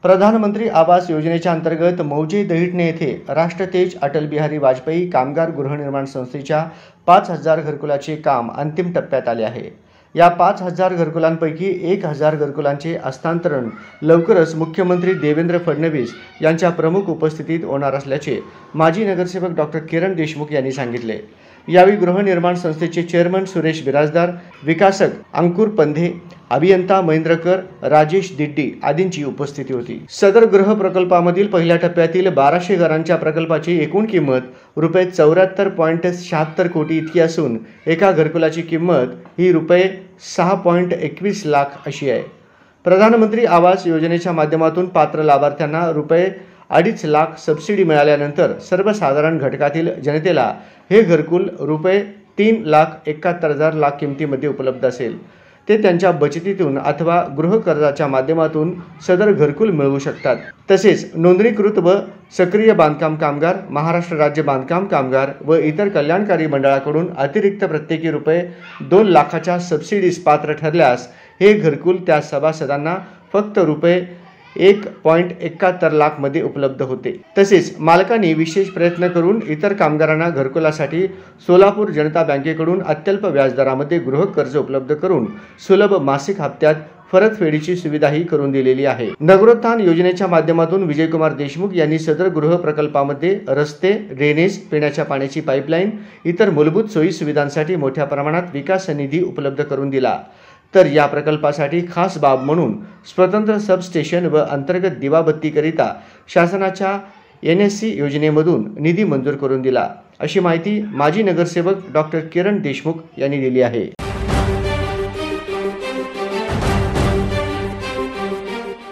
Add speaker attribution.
Speaker 1: प्रधानमंत्री आवास योजनेच्या अंतर्गत मौजे दहिटणे येथे राष्ट्रतेज अटल बिहारी वाजपेयी कामगार गृहनिर्माण संस्थेच्या 5,000 घरकुलाचे काम अंतिम टप्प्यात आले आहे। या 5,000 घरकुलांपैकी 1,000 घरकुलांचे हस्तांतरण लवकरच मुख्यमंत्री देवेंद्र फडणवीस यांच्या प्रमुख उपस्थितीत होणार असल्याचे माजी नगरसेवक डॉक्टर किरण देशमुख यांनी सांगितले। यावेळी गृहनिर्माण संस्थेचे चेअरमन सुरेश बिराजदार, विकासक अंकुर पंधे, अभियंता महेंद्रकर, राजेश दिड्डी आदींची उपस्थिती होती। सदर गृह प्रकल्पामधील पहिल्या टप्प्यातील 1200 घरांच्या प्रकल्पाची एकूण किंमत रुपये 74.76 कोटी इतकी असून एका घरकुलाची किंमत ही रुपये 6.21 लाख अशी आहे। प्रधानमंत्री आवास योजनेच्या माध्यमातून पात्र लाभार्थ्यांना रुपये 2.5 लाख सबसिडी मिळाल्यानंतर सर्वसाधारण घटकातील जनतेला हे घरकुल रुपये 3,71,000 लाख किमतीमध्ये उपलब्ध असेल। ते त्यांच्या बचतीतून अथवा गृह कर्जाच्या माध्यमातून सदर घरकुल मिळवू शकतात। तसेच नोंदणीकृत व सक्रिय बांधकाम कामगार, महाराष्ट्र राज्य बांधकाम कामगार व इतर कल्याणकारी मंडळाकडून अतिरिक्त प्रत्येकी रुपये 2 लाखाच्या सबसिडीस पात्र ठरल्यास हे घरकुल त्या सभासदांना फक्त रुपये 1.71 लाख मध्ये उपलब्ध होते। तसेच मालकांनी विशेष प्रयत्न करून इतर कामगारांना घरकुलासाठी सोलापूर जनता बँकेकडून अत्यल्प व्याजदरामध्ये गृह कर्ज उपलब्ध करून सुलभ मासिक हप्त्यात परतफेडीची सुविधाही करून दिलेली आहे। नगरोत्थान योजनेच्या माध्यमातून विजयकुमार देशमुख यांनी सदर गृह प्रकल्पामध्ये रस्ते, ड्रेनेज, पिण्याच्या पाण्याची पाईपलाईन, इतर मूलभूत सोयी सुविधांसाठी मोठ्या प्रमाणात विकास निधी उपलब्ध करून दिला। तर या प्रकल्पासाठी खास बाब म्हणून स्वतंत्र सबस्टेशन व अंतर्गत दिवाबत्तीकरिता शासनाच्या NSC योजनेमधून निधी मंजूर करून दिला, अशी माहिती माजी नगरसेवक डॉक्टर किरण देशमुख यांनी दिली आहे।